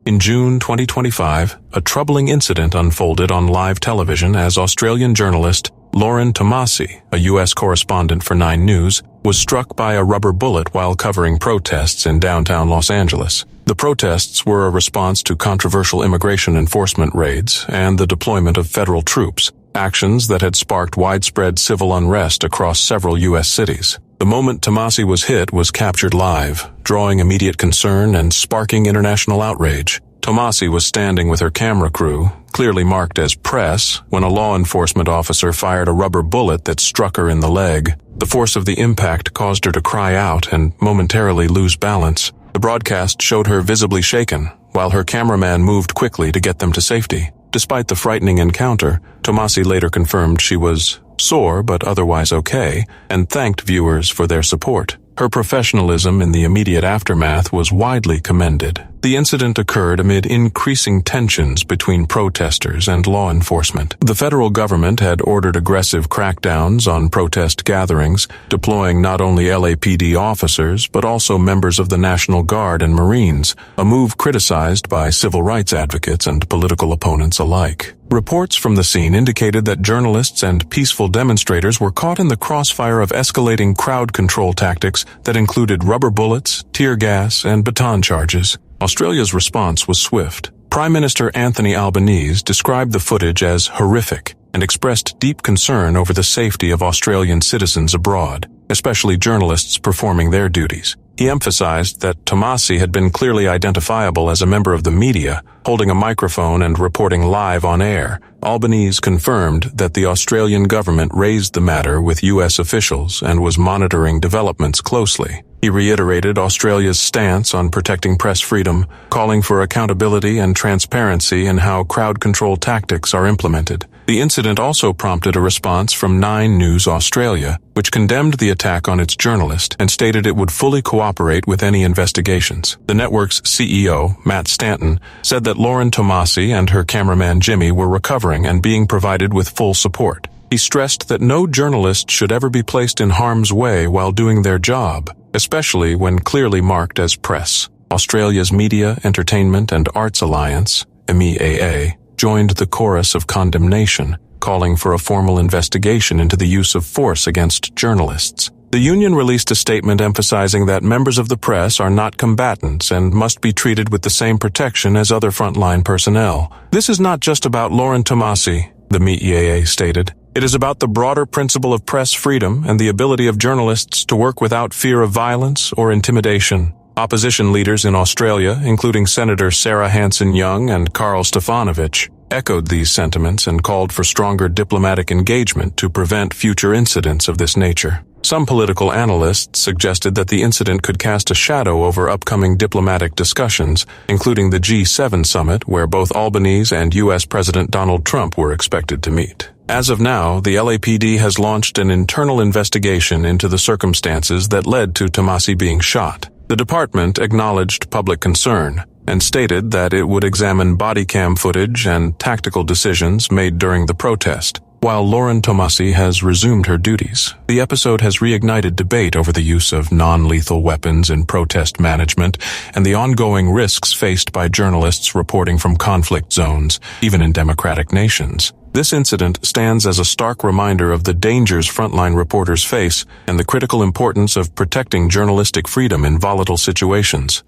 In June 2025, a troubling incident unfolded on live television as Australian journalist Lauren Tomasi, a U.S. correspondent for 9 News, was struck by a rubber bullet while covering protests in downtown Los Angeles. The protests were a response to controversial immigration enforcement raids and the deployment of federal troops, actions that had sparked widespread civil unrest across several U.S. cities. The moment Tomasi was hit was captured live, drawing immediate concern and sparking international outrage. Tomasi was standing with her camera crew, clearly marked as press, when a law enforcement officer fired a rubber bullet that struck her in the leg. The force of the impact caused her to cry out and momentarily lose balance. The broadcast showed her visibly shaken, while her cameraman moved quickly to get them to safety. Despite the frightening encounter, Tomasi later confirmed she was sore but otherwise okay, and thanked viewers for their support. Her professionalism in the immediate aftermath was widely commended. The incident occurred amid increasing tensions between protesters and law enforcement. The federal government had ordered aggressive crackdowns on protest gatherings, deploying not only LAPD officers but also members of the National Guard and Marines, a move criticized by civil rights advocates and political opponents alike. Reports from the scene indicated that journalists and peaceful demonstrators were caught in the crossfire of escalating crowd control tactics that included rubber bullets, tear gas, and baton charges. Australia's response was swift. Prime Minister Anthony Albanese described the footage as horrific and expressed deep concern over the safety of Australian citizens abroad, especially journalists performing their duties. He emphasized that Tomasi had been clearly identifiable as a member of the media, holding a microphone and reporting live on air. Albanese confirmed that the Australian government raised the matter with U.S. officials and was monitoring developments closely. He reiterated Australia's stance on protecting press freedom, calling for accountability and transparency in how crowd control tactics are implemented. The incident also prompted a response from 9 News Australia, which condemned the attack on its journalist and stated it would fully cooperate with any investigations. The network's CEO, Matt Stanton, said that Lauren Tomasi and her cameraman Jimmy were recovering and being provided with full support. He stressed that no journalist should ever be placed in harm's way while doing their job, especially when clearly marked as press. Australia's Media, Entertainment and Arts Alliance, MEAA, joined the chorus of condemnation, calling for a formal investigation into the use of force against journalists. The union released a statement emphasizing that members of the press are not combatants and must be treated with the same protection as other frontline personnel. This is not just about Lauren Tomasi, the MEAA stated. It is about the broader principle of press freedom and the ability of journalists to work without fear of violence or intimidation. Opposition leaders in Australia, including Senator Sarah Hanson-Young and Karl Stefanovich, echoed these sentiments and called for stronger diplomatic engagement to prevent future incidents of this nature. Some political analysts suggested that the incident could cast a shadow over upcoming diplomatic discussions, including the G7 summit where both Albanese and U.S. President Donald Trump were expected to meet. As of now, the LAPD has launched an internal investigation into the circumstances that led to Tomasi being shot. The department acknowledged public concern and stated that it would examine body cam footage and tactical decisions made during the protest. While Lauren Tomasi has resumed her duties, the episode has reignited debate over the use of non-lethal weapons in protest management and the ongoing risks faced by journalists reporting from conflict zones, even in democratic nations. This incident stands as a stark reminder of the dangers frontline reporters face and the critical importance of protecting journalistic freedom in volatile situations.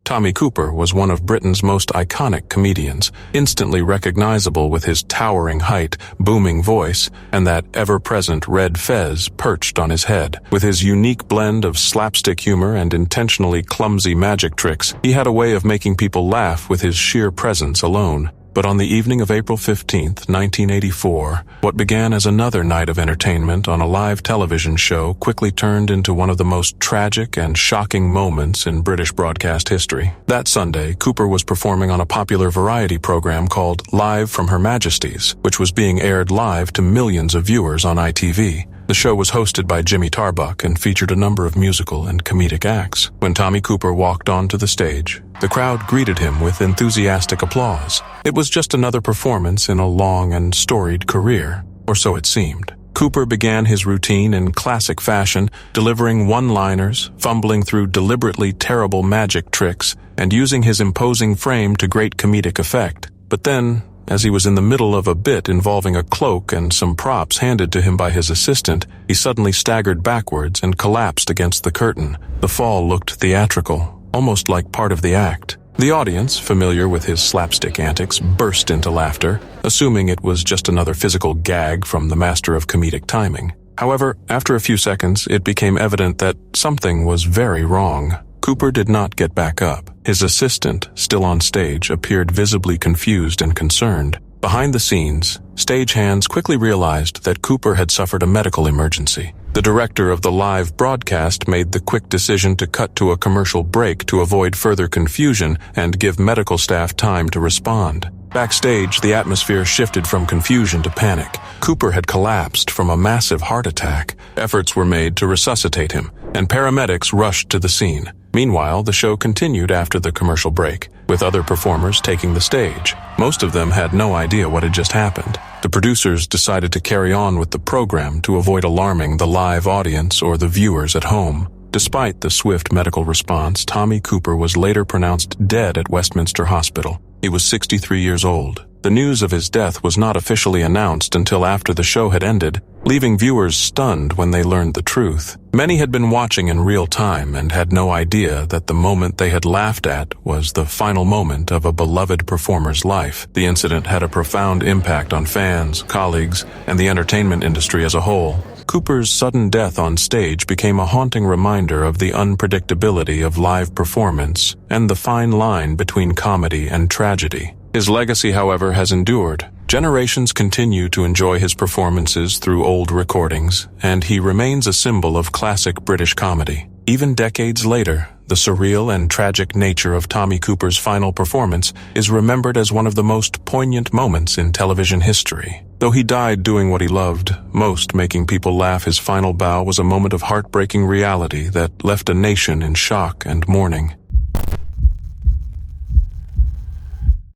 Tommy Cooper was one of Britain's most iconic comedians, instantly recognizable with his towering height, booming voice, and that ever-present red fez perched on his head. With his unique blend of slapstick humor and intentionally clumsy magic tricks, he had a way of making people laugh with his sheer presence alone. But on the evening of April 15, 1984, what began as another night of entertainment on a live television show quickly turned into one of the most tragic and shocking moments in British broadcast history. That Sunday, Cooper was performing on a popular variety program called Live from Her Majesty's, which was being aired live to millions of viewers on ITV. The show was hosted by Jimmy Tarbuck and featured a number of musical and comedic acts. When Tommy Cooper walked onto the stage, the crowd greeted him with enthusiastic applause. It was just another performance in a long and storied career, or so it seemed. Cooper began his routine in classic fashion, delivering one-liners, fumbling through deliberately terrible magic tricks, and using his imposing frame to great comedic effect. But then, as he was in the middle of a bit involving a cloak and some props handed to him by his assistant, he suddenly staggered backwards and collapsed against the curtain. The fall looked theatrical, almost like part of the act. The audience, familiar with his slapstick antics, burst into laughter, assuming it was just another physical gag from the master of comedic timing. However, after a few seconds, it became evident that something was very wrong. Cooper did not get back up. His assistant, still on stage, appeared visibly confused and concerned. Behind the scenes, stagehands quickly realized that Cooper had suffered a medical emergency. The director of the live broadcast made the quick decision to cut to a commercial break to avoid further confusion and give medical staff time to respond. Backstage, the atmosphere shifted from confusion to panic. Cooper had collapsed from a massive heart attack. Efforts were made to resuscitate him, and paramedics rushed to the scene. Meanwhile, the show continued after the commercial break, with other performers taking the stage. Most of them had no idea what had just happened. The producers decided to carry on with the program to avoid alarming the live audience or the viewers at home. Despite the swift medical response, Tommy Cooper was later pronounced dead at Westminster Hospital. He was 63 years old. The news of his death was not officially announced until after the show had ended, leaving viewers stunned when they learned the truth. Many had been watching in real time and had no idea that the moment they had laughed at was the final moment of a beloved performer's life. The incident had a profound impact on fans, colleagues, and the entertainment industry as a whole. Cooper's sudden death on stage became a haunting reminder of the unpredictability of live performance and the fine line between comedy and tragedy. His legacy, however, has endured. Generations continue to enjoy his performances through old recordings, and he remains a symbol of classic British comedy. Even decades later, the surreal and tragic nature of Tommy Cooper's final performance is remembered as one of the most poignant moments in television history. Though he died doing what he loved, most making people laugh, his final bow was a moment of heartbreaking reality that left a nation in shock and mourning.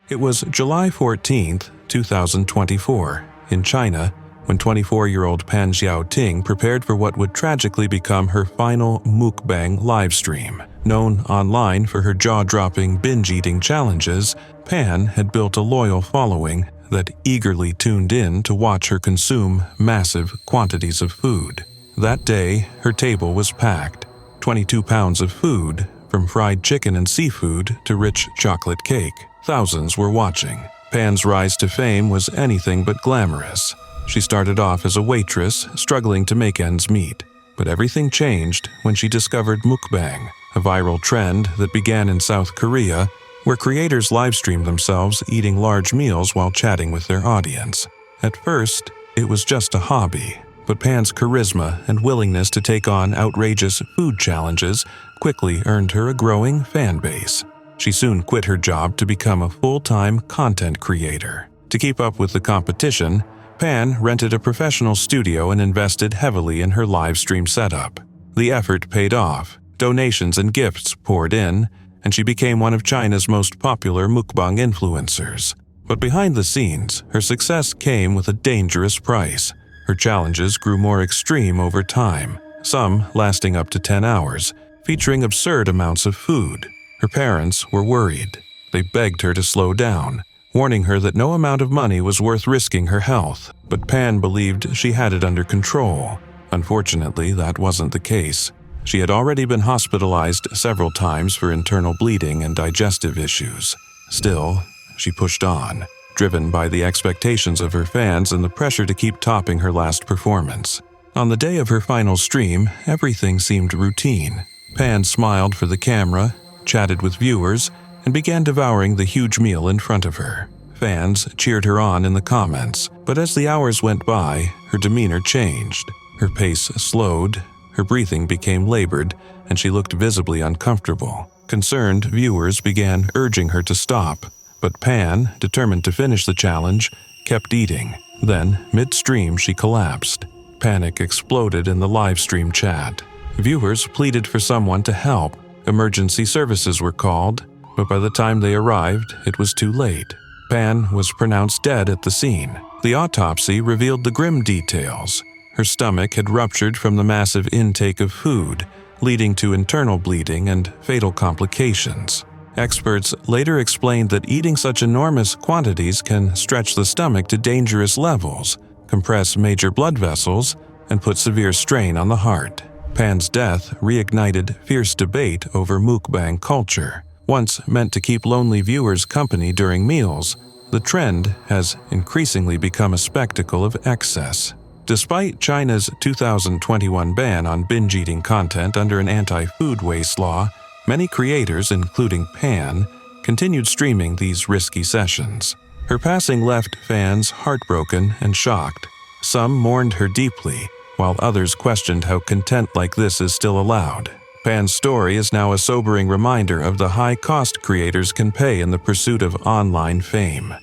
It was July 14th, 2024, in China, when 24-year-old Pan Xiaoting prepared for what would tragically become her final Mukbang livestream. Known online for her jaw-dropping binge-eating challenges, Pan had built a loyal following that eagerly tuned in to watch her consume massive quantities of food. That day, her table was packed. 22 pounds of food, from fried chicken and seafood to rich chocolate cake. Thousands were watching. Pan's rise to fame was anything but glamorous. She started off as a waitress, struggling to make ends meet. But everything changed when she discovered Mukbang, a viral trend that began in South Korea, where creators livestreamed themselves eating large meals while chatting with their audience. At first, it was just a hobby, but Pan's charisma and willingness to take on outrageous food challenges quickly earned her a growing fan base. She soon quit her job to become a full-time content creator. To keep up with the competition, Pan rented a professional studio and invested heavily in her live stream setup. The effort paid off. Donations and gifts poured in, and she became one of China's most popular mukbang influencers. But behind the scenes, her success came with a dangerous price. Her challenges grew more extreme over time, some lasting up to 10 hours, featuring absurd amounts of food. Her parents were worried. They begged her to slow down, warning her that no amount of money was worth risking her health. But Pan believed she had it under control. Unfortunately, that wasn't the case. She had already been hospitalized several times for internal bleeding and digestive issues. Still, she pushed on, driven by the expectations of her fans and the pressure to keep topping her last performance. On the day of her final stream, everything seemed routine. Pan smiled for the camera, chatted with viewers, and began devouring the huge meal in front of her. Fans cheered her on in the comments, but as the hours went by, her demeanor changed. Her pace slowed, her breathing became labored, and she looked visibly uncomfortable. Concerned viewers began urging her to stop, but Pan, determined to finish the challenge, kept eating. Then, midstream, she collapsed. Panic exploded in the live stream chat. Viewers pleaded for someone to help. Emergency services were called, but by the time they arrived, it was too late. Pan was pronounced dead at the scene. The autopsy revealed the grim details. Her stomach had ruptured from the massive intake of food, leading to internal bleeding and fatal complications. Experts later explained that eating such enormous quantities can stretch the stomach to dangerous levels, compress major blood vessels, and put severe strain on the heart. Pan's death reignited fierce debate over mukbang culture. Once meant to keep lonely viewers company during meals, the trend has increasingly become a spectacle of excess. Despite China's 2021 ban on binge-eating content under an anti-food waste law, many creators, including Pan, continued streaming these risky sessions. Her passing left fans heartbroken and shocked. Some mourned her deeply, while others questioned how content like this is still allowed. Pan's story is now a sobering reminder of the high cost creators can pay in the pursuit of online fame.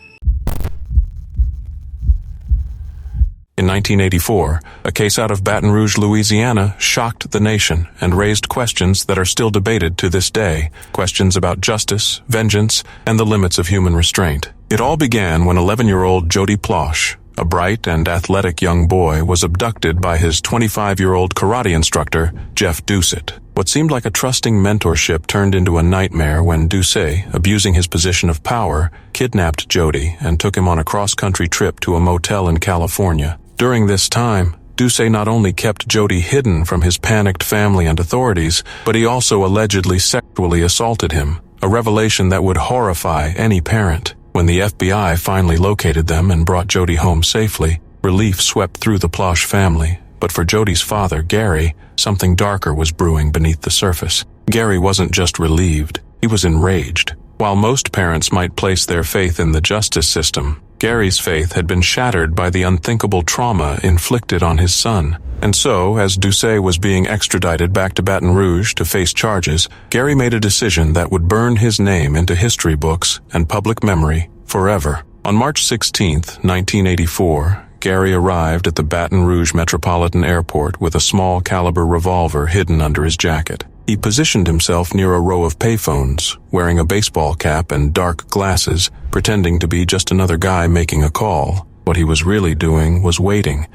In 1984, a case out of Baton Rouge, Louisiana, shocked the nation and raised questions that are still debated to this day, questions about justice, vengeance, and the limits of human restraint. It all began when 11-year-old Jody Plosh, a bright and athletic young boy, was abducted by his 25-year-old karate instructor, Jeff Doucet. What seemed like a trusting mentorship turned into a nightmare when Doucet, abusing his position of power, kidnapped Jody and took him on a cross-country trip to a motel in California. During this time, Doucet not only kept Jody hidden from his panicked family and authorities, but he also allegedly sexually assaulted him, a revelation that would horrify any parent. When the FBI finally located them and brought Jody home safely, relief swept through the Plosh family. But for Jody's father, Gary, something darker was brewing beneath the surface. Gary wasn't just relieved, he was enraged. While most parents might place their faith in the justice system, Gary's faith had been shattered by the unthinkable trauma inflicted on his son. And so, as Doucet was being extradited back to Baton Rouge to face charges, Gary made a decision that would burn his name into history books and public memory forever. On March 16, 1984, Gary arrived at the Baton Rouge Metropolitan Airport with a small-caliber revolver hidden under his jacket. He positioned himself near a row of payphones, wearing a baseball cap and dark glasses, pretending to be just another guy making a call. What he was really doing was waiting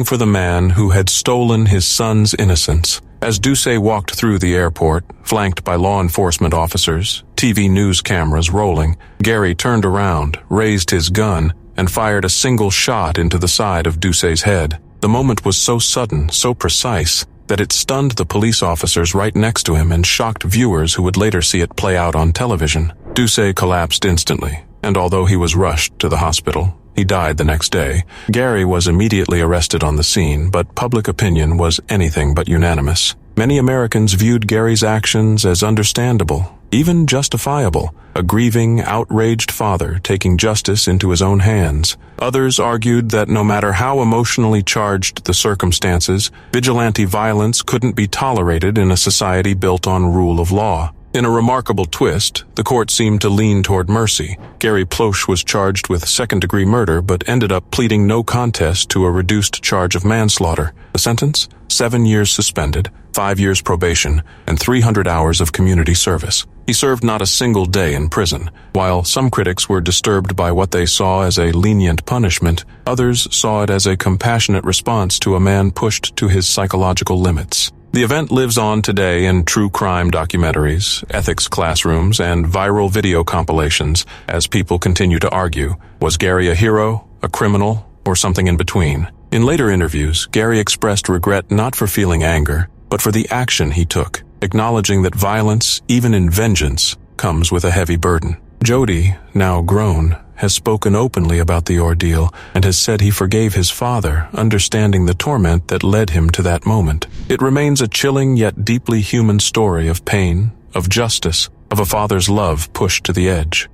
for the man who had stolen his son's innocence. As Doucet walked through the airport, flanked by law enforcement officers, TV news cameras rolling, Gary turned around, raised his gun, and fired a single shot into the side of Doucet's head. The moment was so sudden, so precise, that it stunned the police officers right next to him and shocked viewers who would later see it play out on television. Doucet collapsed instantly, and although he was rushed to the hospital, he died the next day. Gary was immediately arrested on the scene, but public opinion was anything but unanimous. Many Americans viewed Gary's actions as understandable, even justifiable, a grieving, outraged father taking justice into his own hands. Others argued that no matter how emotionally charged the circumstances, vigilante violence couldn't be tolerated in a society built on rule of law. In a remarkable twist, the court seemed to lean toward mercy. Gary Plosh was charged with second-degree murder but ended up pleading no contest to a reduced charge of manslaughter. The sentence? 7 years suspended, 5 years probation, and 300 hours of community service. He served not a single day in prison. While some critics were disturbed by what they saw as a lenient punishment, others saw it as a compassionate response to a man pushed to his psychological limits. The event lives on today in true crime documentaries, ethics classrooms, and viral video compilations as people continue to argue, was Gary a hero, a criminal, or something in between? In later interviews, Gary expressed regret not for feeling anger, but for the action he took, acknowledging that violence, even in vengeance, comes with a heavy burden. Jody, now grown, has spoken openly about the ordeal and has said he forgave his father, understanding the torment that led him to that moment. It remains a chilling yet deeply human story of pain, of justice, of a father's love pushed to the edge.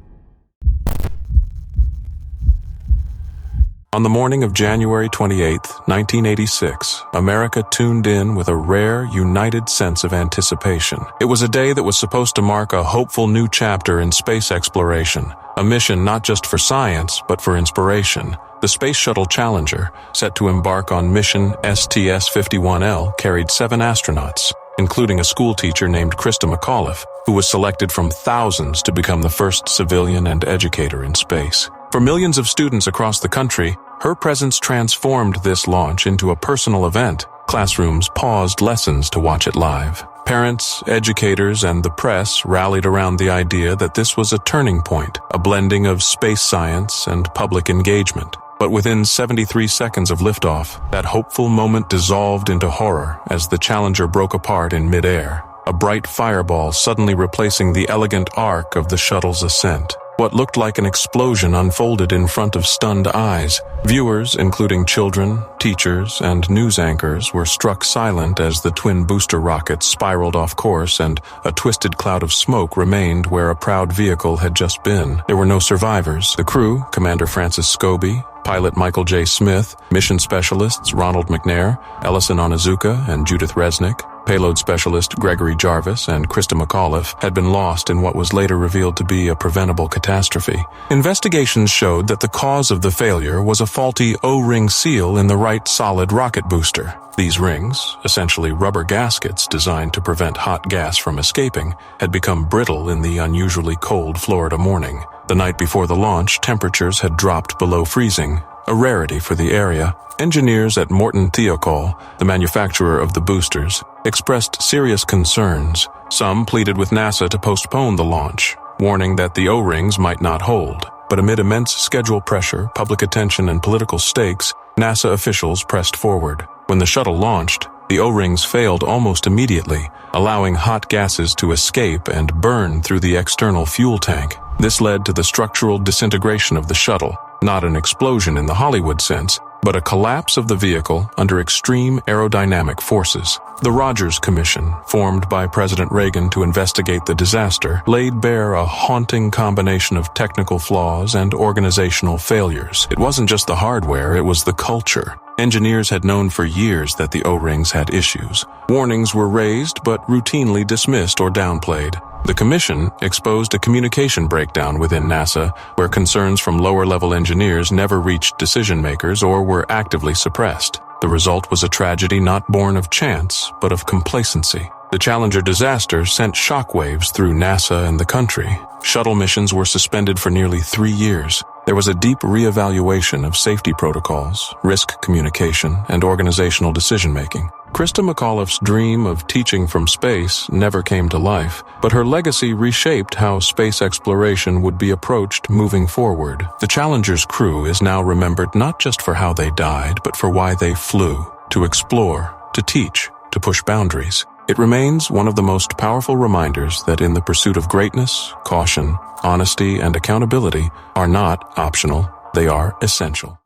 On the morning of January 28, 1986, America tuned in with a rare, united sense of anticipation. It was a day that was supposed to mark a hopeful new chapter in space exploration, a mission not just for science, but for inspiration. The Space Shuttle Challenger, set to embark on mission STS-51L, carried 7 astronauts, including a schoolteacher named Krista McAuliffe, who was selected from thousands to become the first civilian and educator in space. For millions of students across the country, Her presence transformed this launch into a personal event. Classrooms paused lessons to watch it live. Parents, educators, and the press rallied around the idea that this was a turning point, a blending of space science and public engagement. But within 73 seconds of liftoff, that hopeful moment dissolved into horror as the Challenger broke apart in midair, a bright fireball suddenly replacing the elegant arc of the shuttle's ascent. What looked like an explosion unfolded in front of stunned eyes. Viewers, including children, teachers, and news anchors, were struck silent as the twin booster rockets spiraled off course and a twisted cloud of smoke remained where a proud vehicle had just been. There were no survivors. The crew, Commander Francis Scobie, pilot Michael J. Smith, mission specialists Ronald McNair, Ellison Onizuka, and Judith Resnick, payload specialist Gregory Jarvis, and Krista McAuliffe had been lost in what was later revealed to be a preventable catastrophe. Investigations showed that the cause of the failure was a faulty O-ring seal in the right solid rocket booster. These rings, essentially rubber gaskets designed to prevent hot gas from escaping, had become brittle in the unusually cold Florida morning. The night before the launch, temperatures had dropped below freezing, a rarity for the area. Engineers at Morton Thiokol, the manufacturer of the boosters, expressed serious concerns. Some pleaded with NASA to postpone the launch, warning that the O-rings might not hold. But amid immense schedule pressure, public attention, and political stakes, NASA officials pressed forward. When the shuttle launched, the O-rings failed almost immediately, allowing hot gases to escape and burn through the external fuel tank. This led to the structural disintegration of the shuttle, not an explosion in the Hollywood sense, but a collapse of the vehicle under extreme aerodynamic forces. The Rogers Commission, formed by President Reagan to investigate the disaster, laid bare a haunting combination of technical flaws and organizational failures. It wasn't just the hardware, it was the culture. Engineers had known for years that the O-rings had issues. Warnings were raised but routinely dismissed or downplayed. The commission exposed a communication breakdown within NASA where concerns from lower-level engineers never reached decision-makers or were actively suppressed. The result was a tragedy not born of chance, but of complacency. The Challenger disaster sent shockwaves through NASA and the country. Shuttle missions were suspended for nearly 3 years. There was a deep reevaluation of safety protocols, risk communication, and organizational decision-making. Krista McAuliffe's dream of teaching from space never came to life, but her legacy reshaped how space exploration would be approached moving forward. The Challenger's crew is now remembered not just for how they died, but for why they flew, to explore, to teach, to push boundaries. It remains one of the most powerful reminders that in the pursuit of greatness, caution, honesty, and accountability are not optional, they are essential.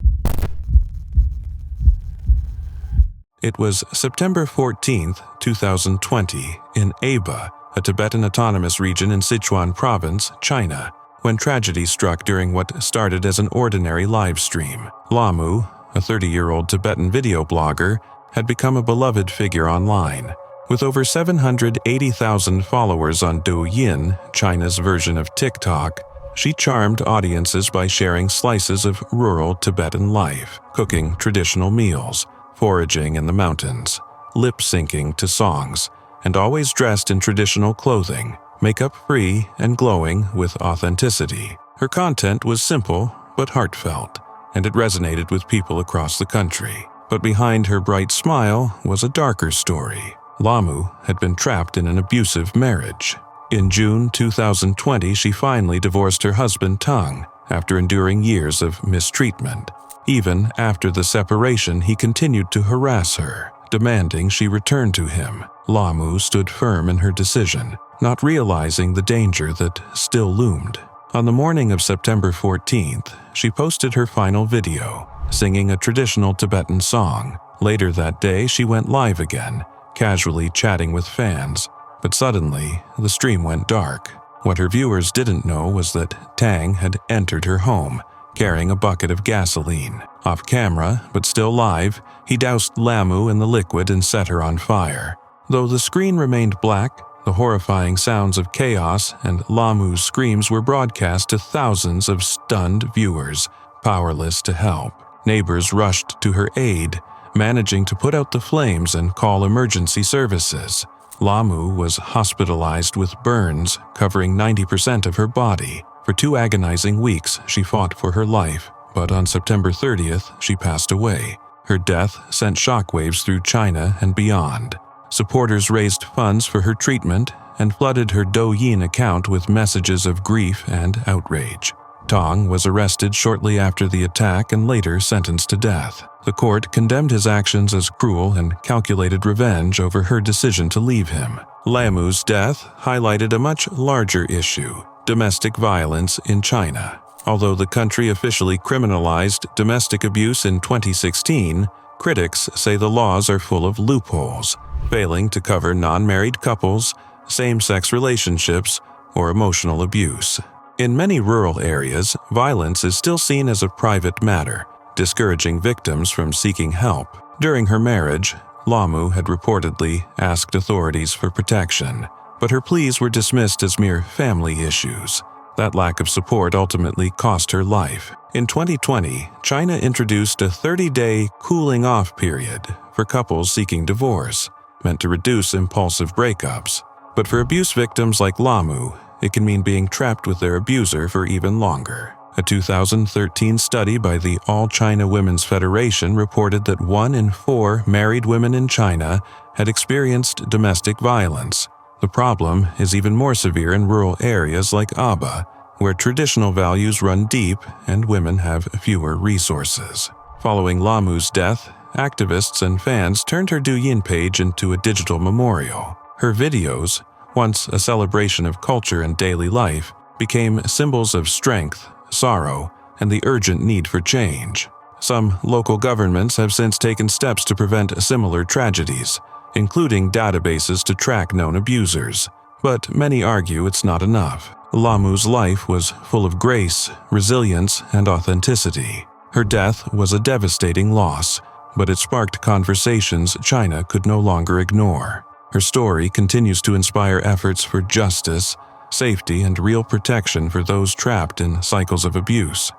It was September 14, 2020, in Aba, a Tibetan autonomous region in Sichuan province, China, when tragedy struck during what started as an ordinary live stream. Lamu, a 30-year-old Tibetan video blogger, had become a beloved figure online. With over 780,000 followers on Douyin, China's version of TikTok, she charmed audiences by sharing slices of rural Tibetan life, cooking traditional meals, foraging in the mountains, lip-syncing to songs, and always dressed in traditional clothing, makeup-free and glowing with authenticity. Her content was simple but heartfelt, and it resonated with people across the country. But behind her bright smile was a darker story. Lamu had been trapped in an abusive marriage. In June 2020, she finally divorced her husband Tang after enduring years of mistreatment. Even after the separation, he continued to harass her, demanding she return to him. Lamu stood firm in her decision, not realizing the danger that still loomed. On the morning of September 14th, she posted her final video, singing a traditional Tibetan song. Later that day, she went live again, casually chatting with fans, but suddenly, the stream went dark. What her viewers didn't know was that Tang had entered her home, carrying a bucket of gasoline. Off camera, but still live, he doused Lamu in the liquid and set her on fire. Though the screen remained black, the horrifying sounds of chaos and Lamu's screams were broadcast to thousands of stunned viewers, powerless to help. Neighbors rushed to her aid, managing to put out the flames and call emergency services. Lamu was hospitalized with burns covering 90% of her body. For 2 agonizing weeks, she fought for her life, But on September 30th, she passed away. Her death sent shockwaves through China and beyond. Supporters raised funds for her treatment and flooded her Douyin account with messages of grief and outrage. Tong was arrested shortly after the attack and later sentenced to death. The court condemned his actions as cruel and calculated revenge over her decision to leave him. Lamu's death highlighted a much larger issue: domestic violence in China. Although the country officially criminalized domestic abuse in 2016, critics say the laws are full of loopholes, failing to cover non-married couples, same-sex relationships, or emotional abuse. In many rural areas, violence is still seen as a private matter, discouraging victims from seeking help. During her marriage, Lamu had reportedly asked authorities for protection, but her pleas were dismissed as mere family issues. That lack of support ultimately cost her life. In 2020, China introduced a 30-day cooling-off period for couples seeking divorce, meant to reduce impulsive breakups. But for abuse victims like Lamu, it can mean being trapped with their abuser for even longer. A 2013 study by the All China Women's Federation reported that 1 in 4 married women in China had experienced domestic violence. The problem is even more severe in rural areas like Aba, where traditional values run deep and women have fewer resources. Following Lamu's death, activists and fans turned her Douyin page into a digital memorial. Her videos, once a celebration of culture and daily life, became symbols of strength, sorrow, and the urgent need for change. Some local governments have since taken steps to prevent similar tragedies, including databases to track known abusers. But many argue it's not enough. Lamu's life was full of grace, resilience, and authenticity. Her death was a devastating loss, but it sparked conversations China could no longer ignore. Her story continues to inspire efforts for justice, safety, and real protection for those trapped in cycles of abuse.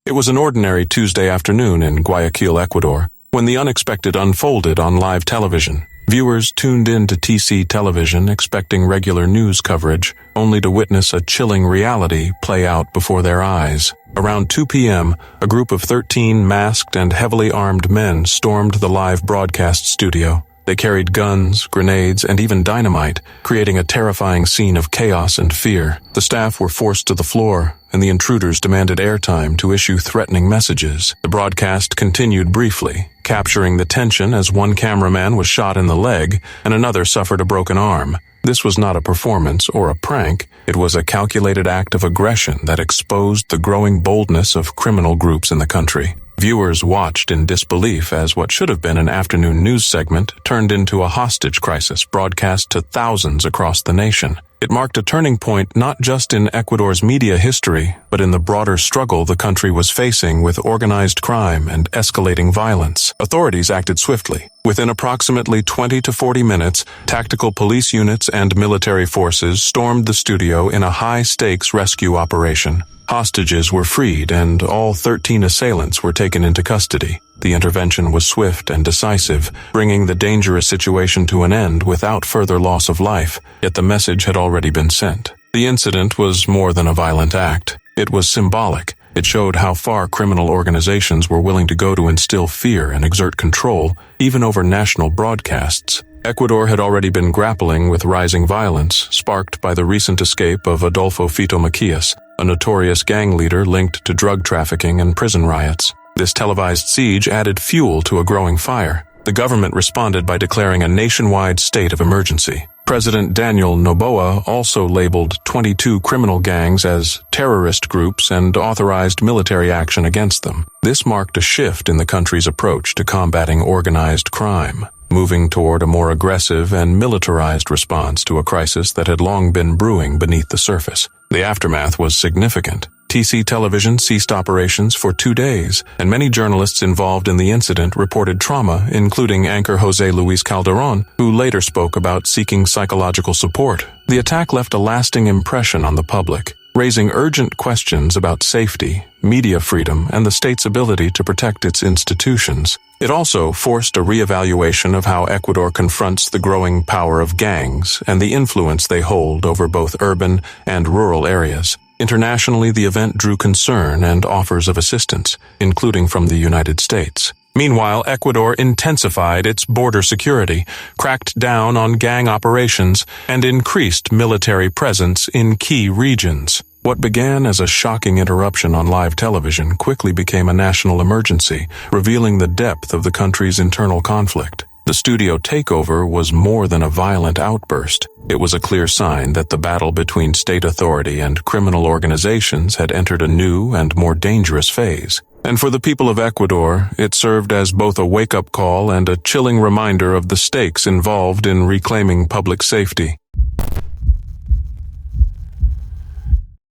It was an ordinary Tuesday afternoon in Guayaquil, Ecuador, when the unexpected unfolded on live television. Viewers tuned in to TC television expecting regular news coverage, only to witness a chilling reality play out before their eyes. Around 2 p.m., a group of 13 masked and heavily armed men stormed the live broadcast studio. They carried guns, grenades, and even dynamite, creating a terrifying scene of chaos and fear. The staff were forced to the floor, and the intruders demanded airtime to issue threatening messages. The broadcast continued briefly, capturing the tension as one cameraman was shot in the leg and another suffered a broken arm. This was not a performance or a prank. It was a calculated act of aggression that exposed the growing boldness of criminal groups in the country. Viewers watched in disbelief as what should have been an afternoon news segment turned into a hostage crisis broadcast to thousands across the nation. It marked a turning point not just in Ecuador's media history, but in the broader struggle the country was facing with organized crime and escalating violence. Authorities acted swiftly. Within approximately 20 to 40 minutes, tactical police units and military forces stormed the studio in a high-stakes rescue operation. Hostages were freed and all 13 assailants were taken into custody. The intervention was swift and decisive, bringing the dangerous situation to an end without further loss of life, yet the message had already been sent. The incident was more than a violent act. It was symbolic. It showed how far criminal organizations were willing to go to instill fear and exert control, even over national broadcasts. Ecuador had already been grappling with rising violence, sparked by the recent escape of Adolfo Fito Macias, a notorious gang leader linked to drug trafficking and prison riots. This televised siege added fuel to a growing fire. The government responded by declaring a nationwide state of emergency. President Daniel Noboa also labeled 22 criminal gangs as terrorist groups and authorized military action against them. This marked a shift in the country's approach to combating organized crime, moving toward a more aggressive and militarized response to a crisis that had long been brewing beneath the surface. The aftermath was significant. TC television ceased operations for 2 days, and many journalists involved in the incident reported trauma, including anchor Jose Luis Calderon, who later spoke about seeking psychological support. The attack left a lasting impression on the public, raising urgent questions about safety, media freedom, and the state's ability to protect its institutions. It also forced a reevaluation of how Ecuador confronts the growing power of gangs and the influence they hold over both urban and rural areas. Internationally, the event drew concern and offers of assistance, including from the United States. Meanwhile, Ecuador intensified its border security, cracked down on gang operations, and increased military presence in key regions. What began as a shocking interruption on live television quickly became a national emergency, revealing the depth of the country's internal conflict. The studio takeover was more than a violent outburst. It was a clear sign that the battle between state authority and criminal organizations had entered a new and more dangerous phase. And for the people of Ecuador, it served as both a wake-up call and a chilling reminder of the stakes involved in reclaiming public safety.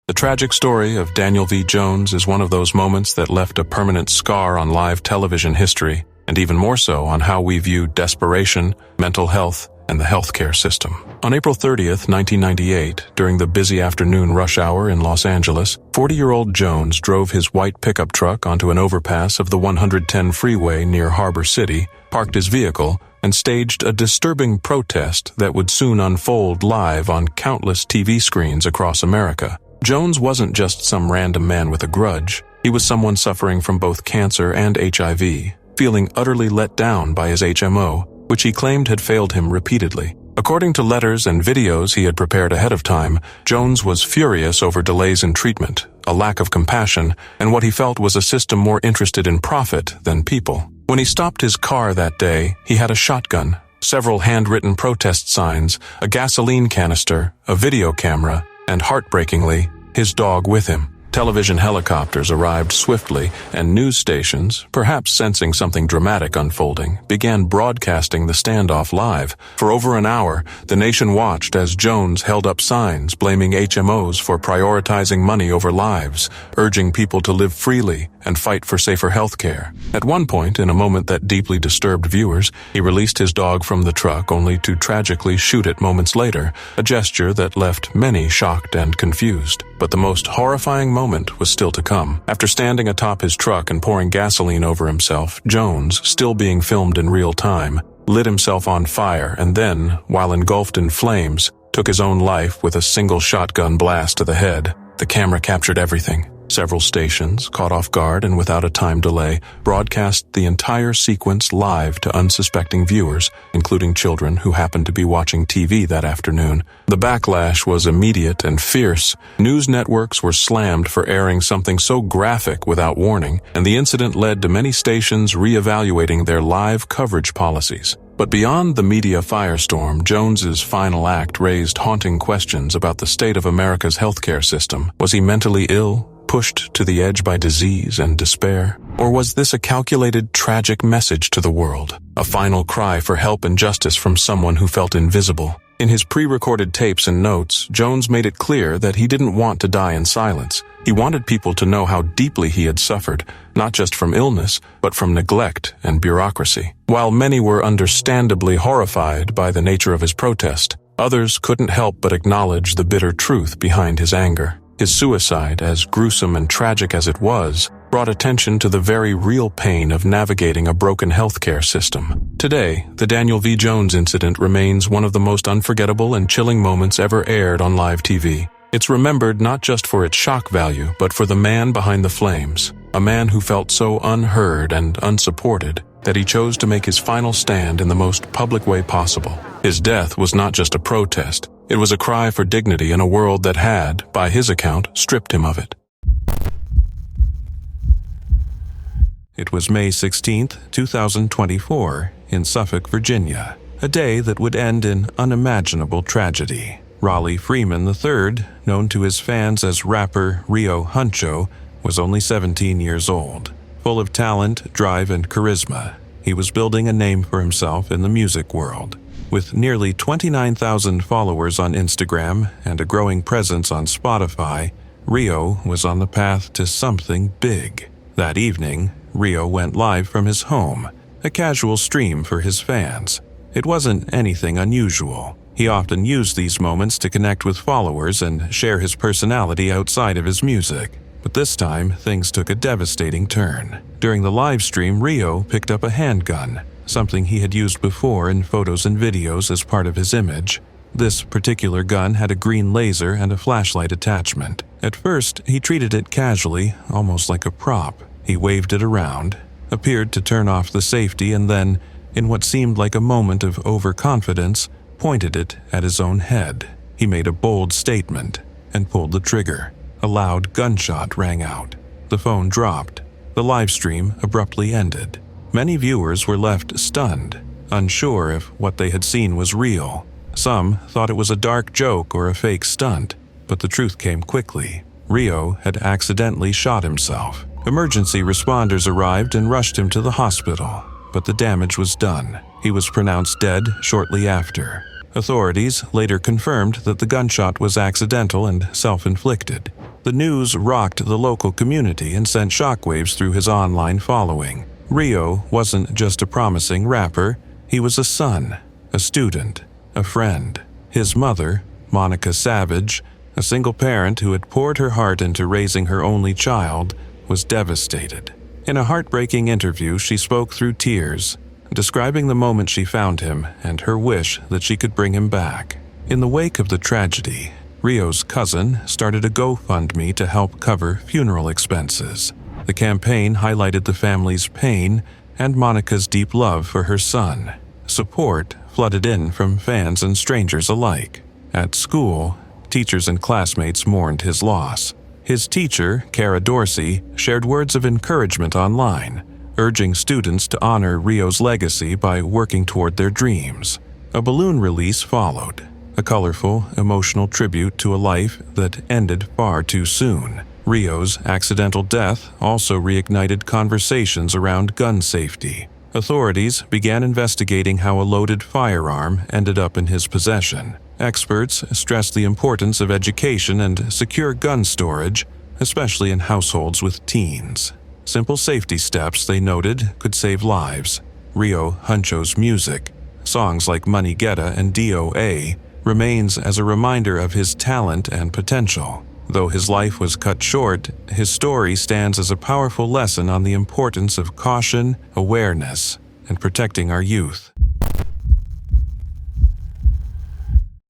The tragic story of Daniel V. Jones is one of those moments that left a permanent scar on live television history, and even more so on how we view desperation, mental health, and the healthcare system. On April 30th, 1998, during the busy afternoon rush hour in Los Angeles, 40-year-old Jones drove his white pickup truck onto an overpass of the 110 freeway near Harbor City, parked his vehicle, and staged a disturbing protest that would soon unfold live on countless TV screens across America. Jones wasn't just some random man with a grudge. He was someone suffering from both cancer and HIV, feeling utterly let down by his HMO, which he claimed had failed him repeatedly. According to letters and videos he had prepared ahead of time, Jones was furious over delays in treatment, a lack of compassion, and what he felt was a system more interested in profit than people. When he stopped his car that day, he had a shotgun, several handwritten protest signs, a gasoline canister, a video camera, and heartbreakingly, his dog with him. Television helicopters arrived swiftly, and news stations, perhaps sensing something dramatic unfolding, began broadcasting the standoff live. For over an hour, the nation watched as Jones held up signs blaming HMOs for prioritizing money over lives, urging people to live freely and fight for safer health care. At one point, in a moment that deeply disturbed viewers, he released his dog from the truck only to tragically shoot it moments later, a gesture that left many shocked and confused. But the most horrifying moment was still to come. After standing atop his truck and pouring gasoline over himself, Jones, still being filmed in real time, lit himself on fire and then, while engulfed in flames, took his own life with a single shotgun blast to the head. The camera captured everything. Several stations, caught off guard and without a time delay, broadcast the entire sequence live to unsuspecting viewers, including children who happened to be watching TV that afternoon. The backlash was immediate and fierce. News networks were slammed for airing something so graphic without warning, and the incident led to many stations reevaluating their live coverage policies. But beyond the media firestorm, Jones's final act raised haunting questions about the state of America's healthcare system. Was he mentally ill, pushed to the edge by disease and despair? Or was this a calculated, tragic message to the world? A final cry for help and justice from someone who felt invisible? In his pre-recorded tapes and notes, Jones made it clear that he didn't want to die in silence. He wanted people to know how deeply he had suffered, not just from illness, but from neglect and bureaucracy. While many were understandably horrified by the nature of his protest, others couldn't help but acknowledge the bitter truth behind his anger. His suicide, as gruesome and tragic as it was, brought attention to the very real pain of navigating a broken healthcare system. Today, the Daniel V. Jones incident remains one of the most unforgettable and chilling moments ever aired on live TV. It's remembered not just for its shock value, but for the man behind the flames, a man who felt so unheard and unsupported that he chose to make his final stand in the most public way possible. His death was not just a protest. It was a cry for dignity in a world that had, by his account, stripped him of it. It was May 16, 2024, in Suffolk, Virginia, a day that would end in unimaginable tragedy. Raleigh Freeman III, known to his fans as rapper Rio Honcho, was only 17 years old. Full of talent, drive, and charisma, he was building a name for himself in the music world. With nearly 29,000 followers on Instagram and a growing presence on Spotify, Rio was on the path to something big. That evening, Rio went live from his home, a casual stream for his fans. It wasn't anything unusual. He often used these moments to connect with followers and share his personality outside of his music. But this time, things took a devastating turn. During the live stream, Rio picked up a handgun, something he had used before in photos and videos as part of his image. This particular gun had a green laser and a flashlight attachment. At first, he treated it casually, almost like a prop. He waved it around, appeared to turn off the safety, and then, in what seemed like a moment of overconfidence, pointed it at his own head. He made a bold statement and pulled the trigger. A loud gunshot rang out. The phone dropped. The live stream abruptly ended. Many viewers were left stunned, unsure if what they had seen was real. Some thought it was a dark joke or a fake stunt, but the truth came quickly. Rio had accidentally shot himself. Emergency responders arrived and rushed him to the hospital, but the damage was done. He was pronounced dead shortly after. Authorities later confirmed that the gunshot was accidental and self-inflicted. The news rocked the local community and sent shockwaves through his online following. Rio wasn't just a promising rapper, he was a son, a student, a friend. His mother, Monica Savage, a single parent who had poured her heart into raising her only child, was devastated. In a heartbreaking interview, she spoke through tears, describing the moment she found him and her wish that she could bring him back. In the wake of the tragedy, Rio's cousin started a GoFundMe to help cover funeral expenses. The campaign highlighted the family's pain and Monica's deep love for her son. Support flooded in from fans and strangers alike. At school, teachers and classmates mourned his loss. His teacher, Cara Dorsey, shared words of encouragement online, urging students to honor Rio's legacy by working toward their dreams. A balloon release followed, a colorful, emotional tribute to a life that ended far too soon. Rio's accidental death also reignited conversations around gun safety. Authorities began investigating how a loaded firearm ended up in his possession. Experts stressed the importance of education and secure gun storage, especially in households with teens. Simple safety steps, they noted, could save lives. Rio Honcho's music, songs like Money Getta and DOA, remains as a reminder of his talent and potential. Though his life was cut short, his story stands as a powerful lesson on the importance of caution, awareness, and protecting our youth.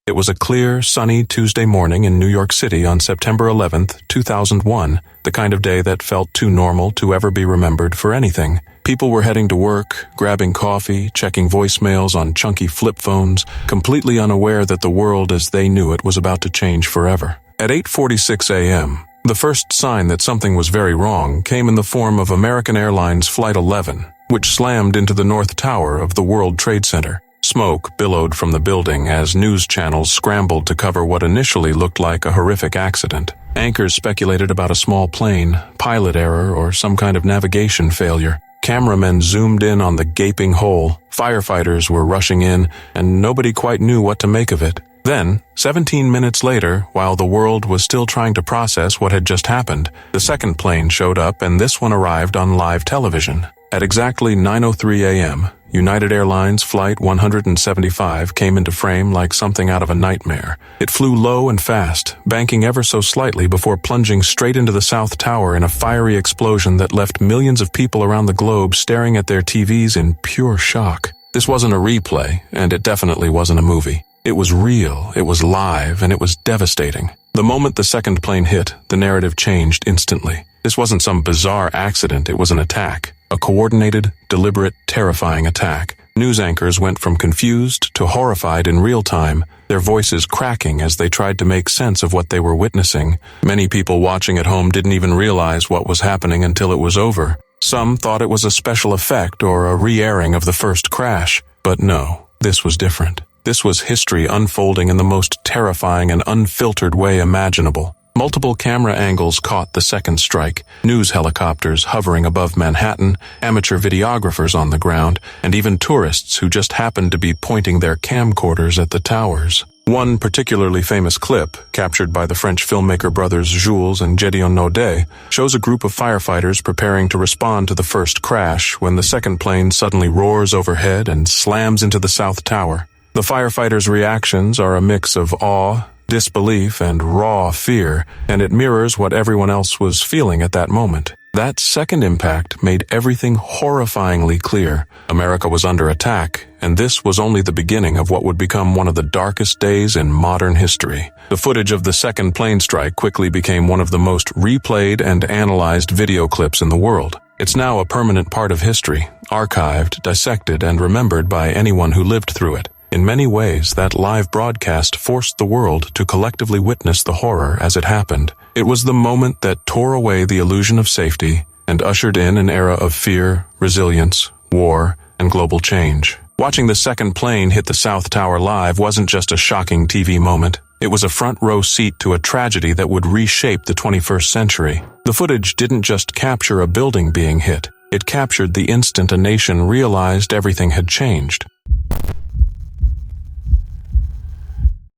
It was a clear, sunny Tuesday morning in New York City on September 11th, 2001, the kind of day that felt too normal to ever be remembered for anything. People were heading to work, grabbing coffee, checking voicemails on chunky flip phones, completely unaware that the world as they knew it was about to change forever. At 8:46 a.m., the first sign that something was very wrong came in the form of American Airlines Flight 11, which slammed into the North Tower of the World Trade Center. Smoke billowed from the building as news channels scrambled to cover what initially looked like a horrific accident. Anchors speculated about a small plane, pilot error, or some kind of navigation failure. Cameramen zoomed in on the gaping hole. Firefighters were rushing in, and nobody quite knew what to make of it. Then, 17 minutes later, while the world was still trying to process what had just happened, the second plane showed up, and this one arrived on live television. At exactly 9:03 a.m., United Airlines Flight 175 came into frame like something out of a nightmare. It flew low and fast, banking ever so slightly before plunging straight into the South Tower in a fiery explosion that left millions of people around the globe staring at their TVs in pure shock. This wasn't a replay, and it definitely wasn't a movie. It was real, it was live, and it was devastating. The moment the second plane hit, the narrative changed instantly. This wasn't some bizarre accident, it was an attack. A coordinated, deliberate, terrifying attack. News anchors went from confused to horrified in real time, their voices cracking as they tried to make sense of what they were witnessing. Many people watching at home didn't even realize what was happening until it was over. Some thought it was a special effect or a re-airing of the first crash. But no, this was different. This was history unfolding in the most terrifying and unfiltered way imaginable. Multiple camera angles caught the second strike, news helicopters hovering above Manhattan, amateur videographers on the ground, and even tourists who just happened to be pointing their camcorders at the towers. One particularly famous clip, captured by the French filmmaker brothers Jules and Gédéon Naudet, shows a group of firefighters preparing to respond to the first crash when the second plane suddenly roars overhead and slams into the South Tower. The firefighters' reactions are a mix of awe, disbelief, and raw fear, and it mirrors what everyone else was feeling at that moment. That second impact made everything horrifyingly clear. America was under attack, and this was only the beginning of what would become one of the darkest days in modern history. The footage of the second plane strike quickly became one of the most replayed and analyzed video clips in the world. It's now a permanent part of history, archived, dissected, and remembered by anyone who lived through it. In many ways, that live broadcast forced the world to collectively witness the horror as it happened. It was the moment that tore away the illusion of safety and ushered in an era of fear, resilience, war, and global change. Watching the second plane hit the South Tower live wasn't just a shocking TV moment. It was a front-row seat to a tragedy that would reshape the 21st century. The footage didn't just capture a building being hit. It captured the instant a nation realized everything had changed.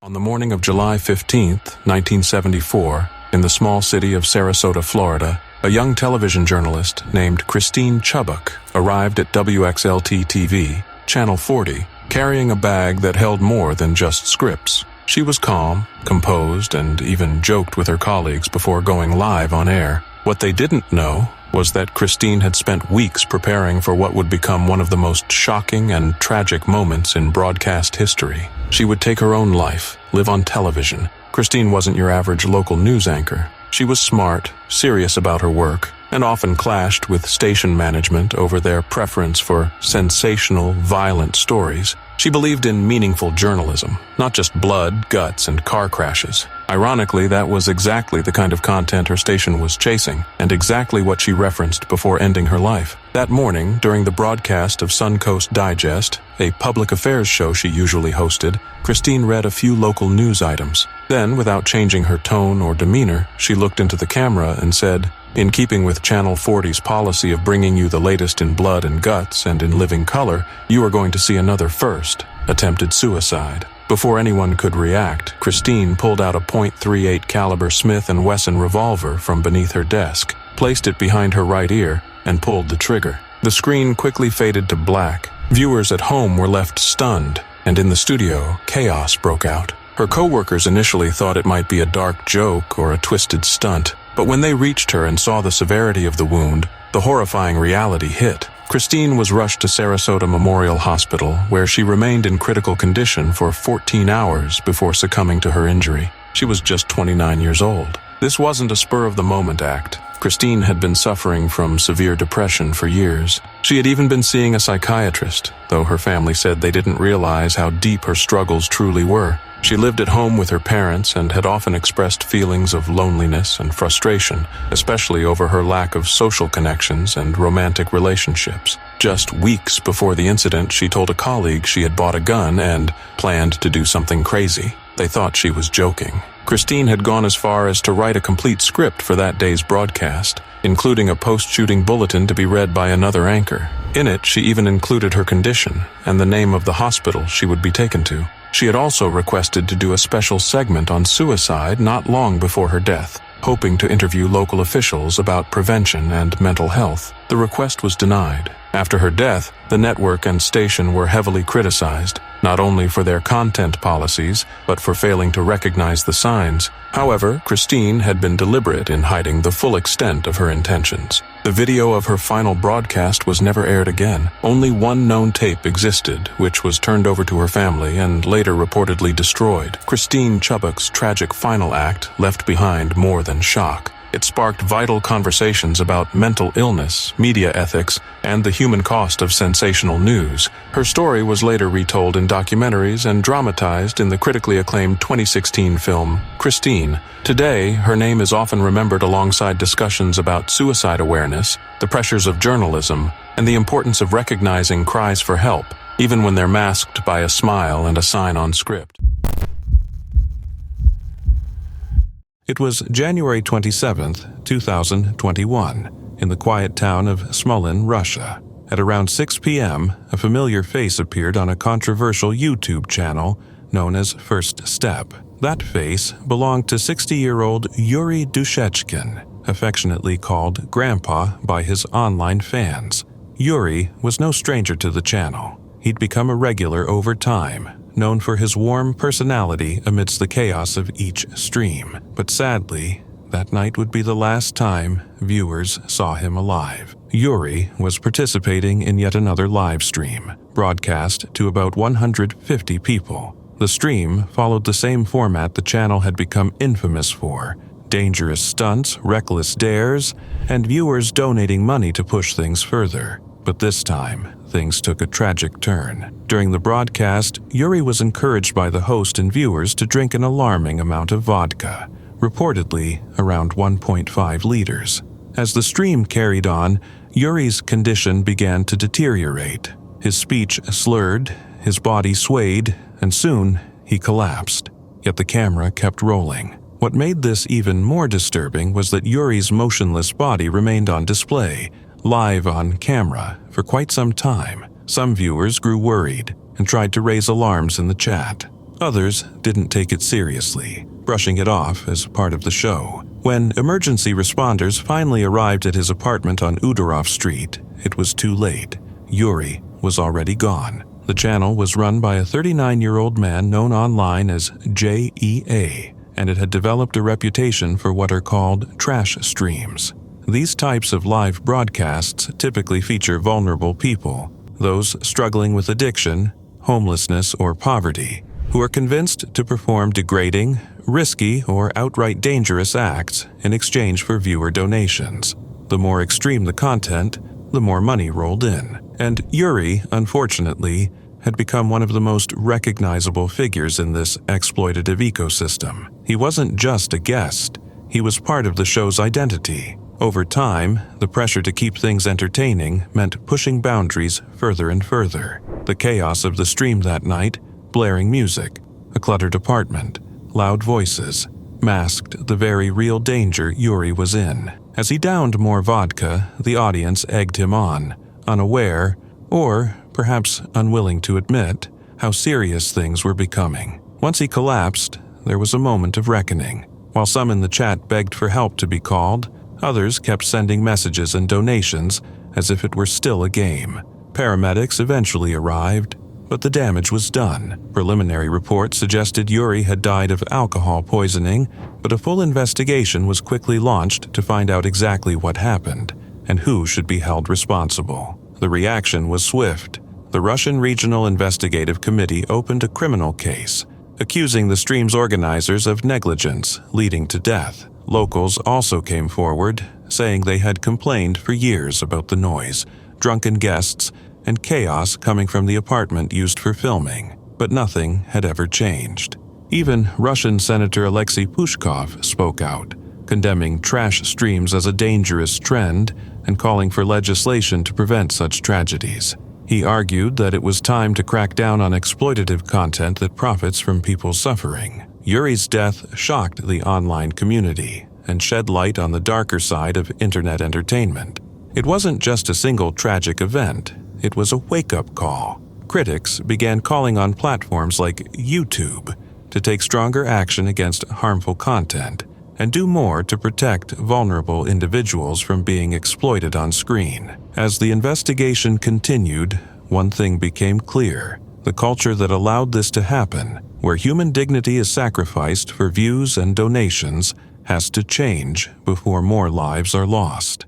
On the morning of July 15, 1974, in the small city of Sarasota, Florida, a young television journalist named Christine Chubbuck arrived at WXLT-TV, Channel 40, carrying a bag that held more than just scripts. She was calm, composed, and even joked with her colleagues before going live on air. What they didn't know was that Christine had spent weeks preparing for what would become one of the most shocking and tragic moments in broadcast history. She would take her own life, live on television. Christine wasn't your average local news anchor. She was smart, serious about her work, and often clashed with station management over their preference for sensational, violent stories. She believed in meaningful journalism, not just blood, guts, and car crashes. Ironically, that was exactly the kind of content her station was chasing, and exactly what she referenced before ending her life. That morning, during the broadcast of Suncoast Digest, a public affairs show she usually hosted, Christine read a few local news items. Then, without changing her tone or demeanor, she looked into the camera and said, "In keeping with Channel 40's policy of bringing you the latest in blood and guts and in living color, you are going to see another first, attempted suicide." Before anyone could react, Christine pulled out a .38 caliber Smith & Wesson revolver from beneath her desk, placed it behind her right ear, and pulled the trigger. The screen quickly faded to black. Viewers at home were left stunned, and in the studio, chaos broke out. Her co-workers initially thought it might be a dark joke or a twisted stunt, but when they reached her and saw the severity of the wound, the horrifying reality hit. Christine was rushed to Sarasota Memorial Hospital, where she remained in critical condition for 14 hours before succumbing to her injury. She was just 29 years old. This wasn't a spur-of-the-moment act. Christine had been suffering from severe depression for years. She had even been seeing a psychiatrist, though her family said they didn't realize how deep her struggles truly were. She lived at home with her parents and had often expressed feelings of loneliness and frustration, especially over her lack of social connections and romantic relationships. Just weeks before the incident, she told a colleague she had bought a gun and planned to do something crazy. They thought she was joking. Christine had gone as far as to write a complete script for that day's broadcast, including a post-shooting bulletin to be read by another anchor. In it, she even included her condition and the name of the hospital she would be taken to. She had also requested to do a special segment on suicide not long before her death, hoping to interview local officials about prevention and mental health. The request was denied. After her death, the network and station were heavily criticized, not only for their content policies, but for failing to recognize the signs. However, Christine had been deliberate in hiding the full extent of her intentions. The video of her final broadcast was never aired again. Only one known tape existed, which was turned over to her family and later reportedly destroyed. Christine Chubbuck's tragic final act left behind more than shock. It sparked vital conversations about mental illness, media ethics, and the human cost of sensational news. Her story was later retold in documentaries and dramatized in the critically acclaimed 2016 film, Christine. Today, her name is often remembered alongside discussions about suicide awareness, the pressures of journalism, and the importance of recognizing cries for help, even when they're masked by a smile and a sign on script. It was January 27, 2021, in the quiet town of Smolin, Russia. At around 6 p.m., a familiar face appeared on a controversial YouTube channel known as First Step. That face belonged to 60-year-old Yuri Duchetskin, affectionately called Grandpa by his online fans. Yuri was no stranger to the channel. He'd become a regular over time, known for his warm personality amidst the chaos of each stream. But sadly, That night would be the last time viewers saw him alive. Yuri was participating in yet another live stream, broadcast to about 150 people. The stream followed the same format the channel had become infamous for: dangerous stunts, reckless dares, and viewers donating money to push things further. But this time, things took a tragic turn. During the broadcast, Yuri was encouraged by the host and viewers to drink an alarming amount of vodka, reportedly around 1.5 liters. As the stream carried on, Yuri's condition began to deteriorate. His speech slurred, his body swayed, and soon he collapsed. Yet the camera kept rolling. What made this even more disturbing was that Yuri's motionless body remained on display, live on camera, for quite some time. Some viewers grew worried and tried to raise alarms in the chat. Others didn't take it seriously, brushing it off as part of the show. When emergency responders finally arrived at his apartment on Udorov Street, it was too late. Yuri was already gone. The channel was run by a 39-year-old man known online as JEA, and it had developed a reputation for what are called trash streams. These types of live broadcasts typically feature vulnerable people, those struggling with addiction, homelessness, or poverty, who are convinced to perform degrading, risky, or outright dangerous acts in exchange for viewer donations. The more extreme the content, the more money rolled in. And Yuri, unfortunately, had become one of the most recognizable figures in this exploitative ecosystem. He wasn't just a guest, he was part of the show's identity. Over time, the pressure to keep things entertaining meant pushing boundaries further and further. The chaos of the stream that night, blaring music, a cluttered apartment, loud voices, masked the very real danger Yuri was in. As he downed more vodka, the audience egged him on, unaware, or perhaps unwilling to admit, how serious things were becoming. Once he collapsed, there was a moment of reckoning. While some in the chat begged for help to be called, others kept sending messages and donations as if it were still a game. Paramedics eventually arrived, but the damage was done. Preliminary reports suggested Yuri had died of alcohol poisoning, but a full investigation was quickly launched to find out exactly what happened and who should be held responsible. The reaction was swift. The Russian Regional Investigative Committee opened a criminal case, accusing the stream's organizers of negligence leading to death. Locals also came forward, saying they had complained for years about the noise, drunken guests, and chaos coming from the apartment used for filming, but nothing had ever changed. Even Russian Senator Alexei Pushkov spoke out, condemning trash streams as a dangerous trend and calling for legislation to prevent such tragedies. He argued that it was time to crack down on exploitative content that profits from people's suffering. Yuri's death shocked the online community and shed light on the darker side of internet entertainment. It wasn't just a single tragic event, it was a wake-up call. Critics began calling on platforms like YouTube to take stronger action against harmful content and do more to protect vulnerable individuals from being exploited on screen. As the investigation continued, one thing became clear: the culture that allowed this to happen, where human dignity is sacrificed for views and donations, has to change before more lives are lost.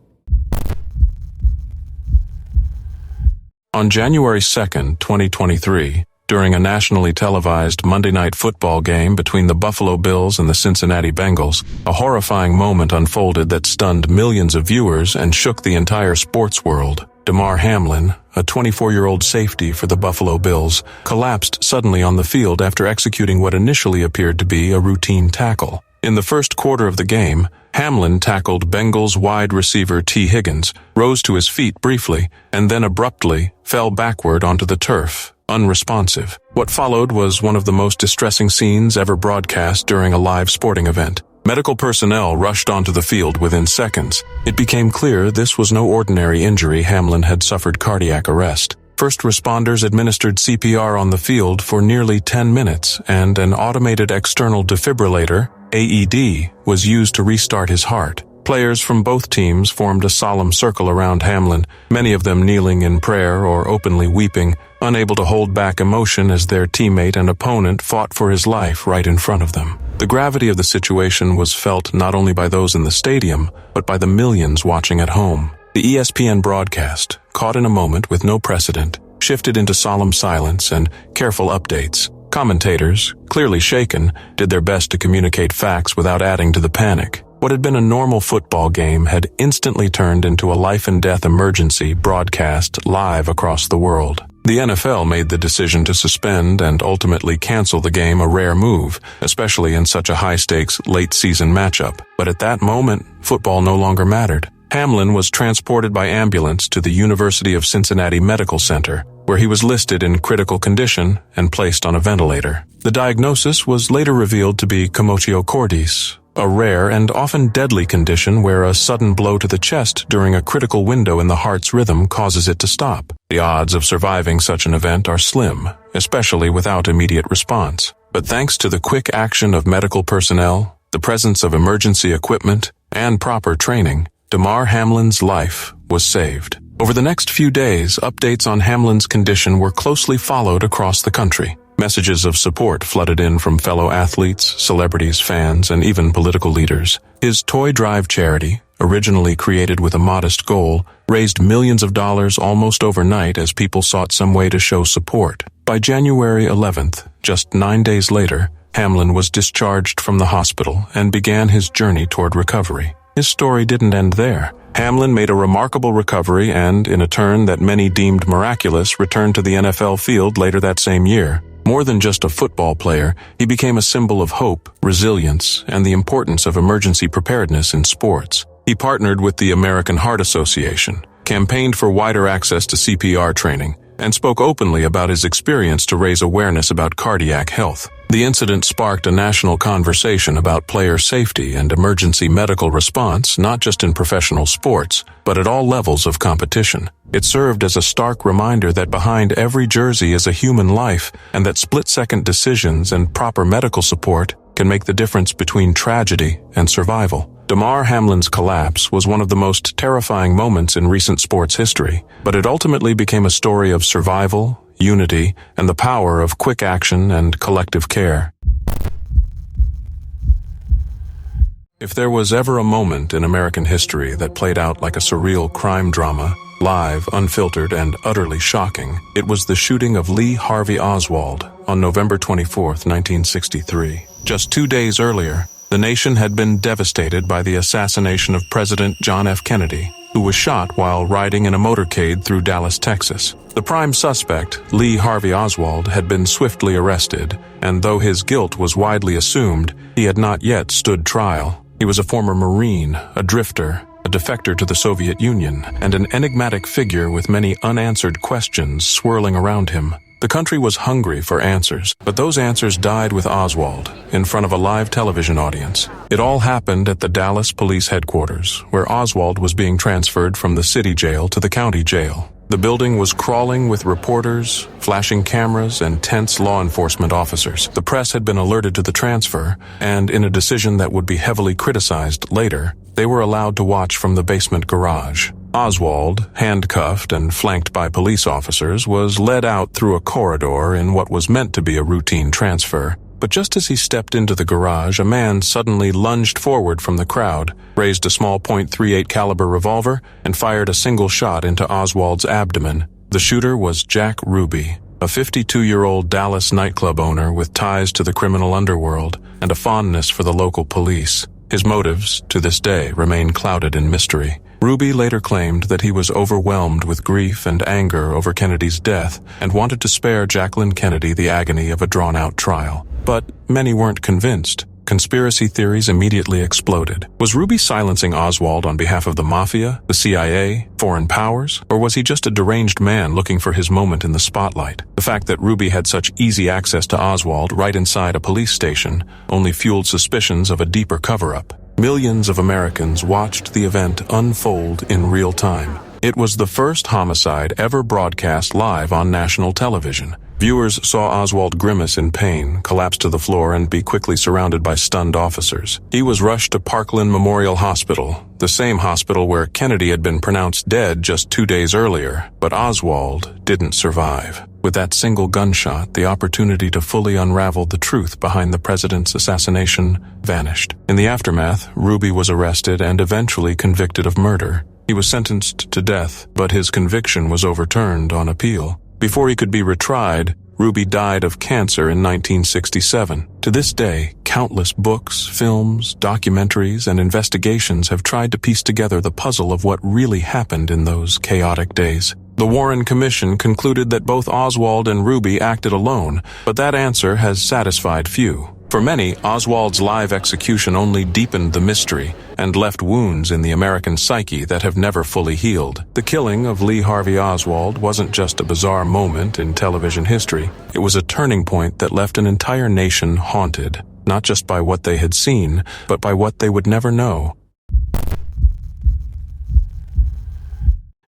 On January 2, 2023, during a nationally televised Monday Night Football game between the Buffalo Bills and the Cincinnati Bengals, a horrifying moment unfolded that stunned millions of viewers and shook the entire sports world. Demar Hamlin, a 24-year-old safety for the Buffalo Bills, collapsed suddenly on the field after executing what initially appeared to be a routine tackle. In the first quarter of the game, Hamlin tackled Bengals wide receiver T. Higgins, rose to his feet briefly, and then abruptly fell backward onto the turf, unresponsive. What followed was one of the most distressing scenes ever broadcast during a live sporting event. Medical personnel rushed onto the field within seconds. It became clear this was no ordinary injury. Hamlin had suffered cardiac arrest. First responders administered CPR on the field for nearly 10 minutes, and an automated external defibrillator, AED, was used to restart his heart. Players from both teams formed a solemn circle around Hamlin, many of them kneeling in prayer or openly weeping, unable to hold back emotion as their teammate and opponent fought for his life right in front of them. The The gravity of the situation was felt not only by those in the stadium, but by the millions watching at home. The ESPN broadcast, caught in a moment with no precedent, shifted into solemn silence and careful updates. Commentators, clearly shaken, did their best to communicate facts without adding to the panic. What had been a normal football game had instantly turned into a life-and-death emergency broadcast live across the world. The NFL made the decision to suspend and ultimately cancel the game, a rare move, especially in such a high-stakes late-season matchup. But at that moment, football no longer mattered. Hamlin was transported by ambulance to the University of Cincinnati Medical Center, where he was listed in critical condition and placed on a ventilator. The diagnosis was later revealed to be commotio cordis, a rare and often deadly condition where a sudden blow to the chest during a critical window in the heart's rhythm causes it to stop. The odds of surviving such an event are slim, especially without immediate response. But thanks to the quick action of medical personnel, the presence of emergency equipment, and proper training, Demar Hamlin's life was saved. Over the next few days, updates on Hamlin's condition were closely followed across the country. Messages of support flooded in from fellow athletes, celebrities, fans, and even political leaders. His toy drive charity, originally created with a modest goal, raised millions of dollars almost overnight as people sought some way to show support. By January 11th, just 9 days later, Hamlin was discharged from the hospital and began his journey toward recovery. His story didn't end there. Hamlin made a remarkable recovery and, in a turn that many deemed miraculous, returned to the NFL field later that same year. More than just a football player, he became a symbol of hope, resilience, and the importance of emergency preparedness in sports. He partnered with the American Heart Association, campaigned for wider access to CPR training, and spoke openly about his experience to raise awareness about cardiac health. The incident sparked a national conversation about player safety and emergency medical response, not just in professional sports, but at all levels of competition. It served as a stark reminder that behind every jersey is a human life, and that split-second decisions and proper medical support can make the difference between tragedy and survival. Demar Hamlin's collapse was one of the most terrifying moments in recent sports history, but it ultimately became a story of survival, unity, and the power of quick action and collective care. If there was ever a moment in American history that played out like a surreal crime drama, live, unfiltered, and utterly shocking, it was the shooting of Lee Harvey Oswald on November 24, 1963. Just 2 days earlier, the nation had been devastated by the assassination of President John F. Kennedy, who was shot while riding in a motorcade through Dallas, Texas. The prime suspect, Lee Harvey Oswald, had been swiftly arrested, and though his guilt was widely assumed, he had not yet stood trial. He was a former Marine, a drifter, a defector to the Soviet Union, and an enigmatic figure with many unanswered questions swirling around him. The country was hungry for answers, but those answers died with Oswald, in front of a live television audience. It all happened at the Dallas Police Headquarters, where Oswald was being transferred from the city jail to the county jail. The building was crawling with reporters, flashing cameras, and tense law enforcement officers. The press had been alerted to the transfer, and in a decision that would be heavily criticized later, they were allowed to watch from the basement garage. Oswald, handcuffed and flanked by police officers, was led out through a corridor in what was meant to be a routine transfer. But just as he stepped into the garage, a man suddenly lunged forward from the crowd, raised a small .38 caliber revolver, and fired a single shot into Oswald's abdomen. The shooter was Jack Ruby, a 52-year-old Dallas nightclub owner with ties to the criminal underworld and a fondness for the local police. His motives, to this day, remain clouded in mystery. Ruby later claimed that he was overwhelmed with grief and anger over Kennedy's death and wanted to spare Jacqueline Kennedy the agony of a drawn-out trial. But many weren't convinced. Conspiracy theories immediately exploded. Was Ruby silencing Oswald on behalf of the mafia, the CIA, foreign powers? Or was he just a deranged man looking for his moment in the spotlight? The fact that Ruby had such easy access to Oswald right inside a police station only fueled suspicions of a deeper cover-up. Millions of Americans watched the event unfold in real time. It was the first homicide ever broadcast live on national television, Viewers saw Oswald grimace in pain, collapse to the floor, and be quickly surrounded by stunned officers. He was rushed to Parkland Memorial Hospital, the same hospital where Kennedy had been pronounced dead just 2 days earlier, but Oswald didn't survive. With that single gunshot, the opportunity to fully unravel the truth behind the president's assassination vanished. In the aftermath, Ruby was arrested and eventually convicted of murder. He was sentenced to death, but his conviction was overturned on appeal. Before he could be retried, Ruby died of cancer in 1967. To this day, countless books, films, documentaries, and investigations have tried to piece together the puzzle of what really happened in those chaotic days. The Warren Commission concluded that both Oswald and Ruby acted alone, but that answer has satisfied few. For many, Oswald's live execution only deepened the mystery and left wounds in the American psyche that have never fully healed. The killing of Lee Harvey Oswald wasn't just a bizarre moment in television history. It was a turning point that left an entire nation haunted, not just by what they had seen, but by what they would never know.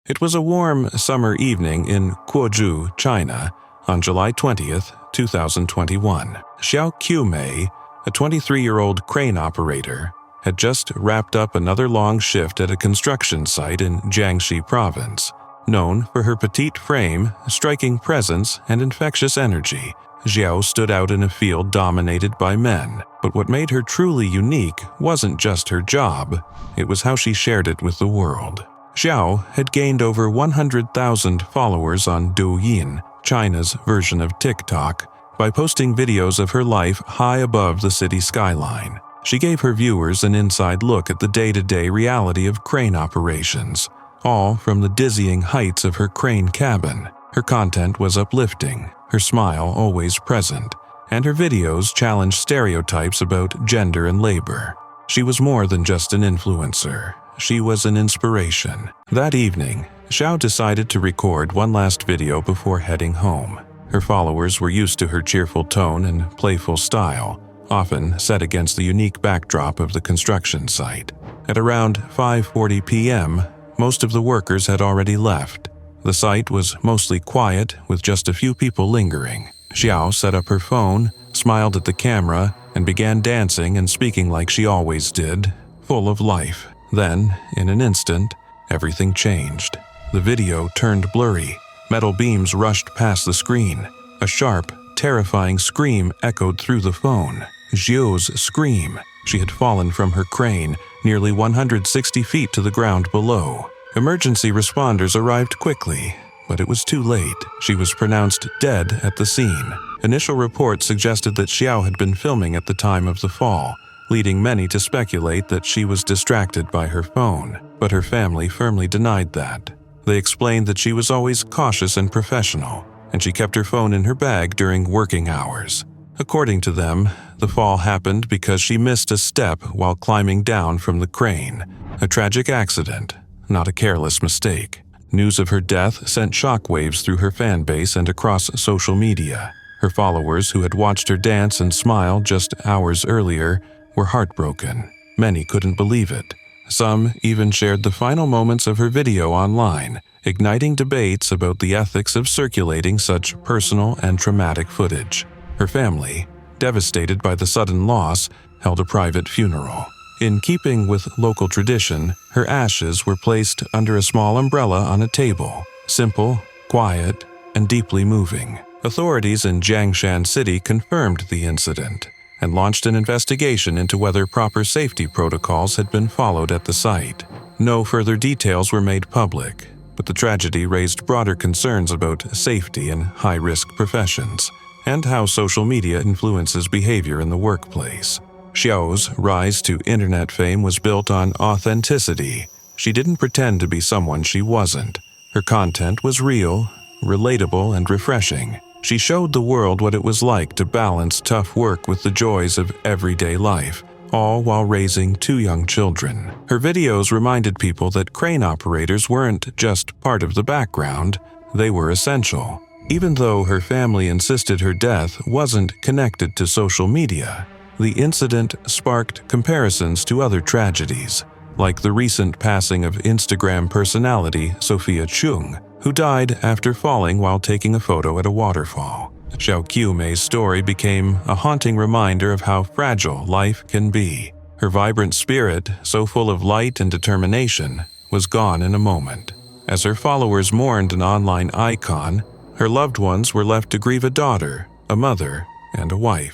It was a warm summer evening in Quozhou, China, on July 20th, 2021. Xiao Qumei, a 23-year-old crane operator, had just wrapped up another long shift at a construction site in Jiangxi province. Known for her petite frame, striking presence, and infectious energy, Xiao stood out in a field dominated by men. But what made her truly unique wasn't just her job, it was how she shared it with the world. Xiao had gained over 100,000 followers on Douyin, China's version of TikTok, by posting videos of her life high above the city skyline. She gave her viewers an inside look at the day-to-day reality of crane operations, all from the dizzying heights of her crane cabin. Her content was uplifting, her smile always present, and her videos challenged stereotypes about gender and labor. She was more than just an influencer. She was an inspiration. That evening, Xiao decided to record one last video before heading home. Her followers were used to her cheerful tone and playful style, often set against the unique backdrop of the construction site. At around 5:40 p.m., most of the workers had already left. The site was mostly quiet, with just a few people lingering. Xiao set up her phone, smiled at the camera, and began dancing and speaking like she always did, full of life. Then, in an instant, everything changed. The video turned blurry. Metal beams rushed past the screen. A sharp, terrifying scream echoed through the phone. Xiao's scream. She had fallen from her crane, nearly 160 feet to the ground below. Emergency responders arrived quickly, but it was too late. She was pronounced dead at the scene. Initial reports suggested that Xiao had been filming at the time of the fall, leading many to speculate that she was distracted by her phone, but her family firmly denied that. They explained that she was always cautious and professional, and she kept her phone in her bag during working hours. According to them, the fall happened because she missed a step while climbing down from the crane. A tragic accident, not a careless mistake. News of her death sent shockwaves through her fan base and across social media. Her followers, who had watched her dance and smile just hours earlier, were heartbroken. Many couldn't believe it. Some even shared the final moments of her video online, igniting debates about the ethics of circulating such personal and traumatic footage. Her family, devastated by the sudden loss, held a private funeral. In keeping with local tradition, her ashes were placed under a small umbrella on a table. Simple, quiet, and deeply moving. Authorities in Jiangshan City confirmed the incident and launched an investigation into whether proper safety protocols had been followed at the site. No further details were made public, but the tragedy raised broader concerns about safety in high-risk professions and how social media influences behavior in the workplace. Xiao's rise to internet fame was built on authenticity. She didn't pretend to be someone she wasn't. Her content was real, relatable, and refreshing. She showed the world what it was like to balance tough work with the joys of everyday life, all while raising 2 young children. Her videos reminded people that crane operators weren't just part of the background, they were essential. Even though her family insisted her death wasn't connected to social media, the incident sparked comparisons to other tragedies, like the recent passing of Instagram personality Sophia Chung, who died after falling while taking a photo at a waterfall. Xiao Mei's story became a haunting reminder of how fragile life can be. Her vibrant spirit, so full of light and determination, was gone in a moment. As her followers mourned an online icon, her loved ones were left to grieve a daughter, a mother, and a wife.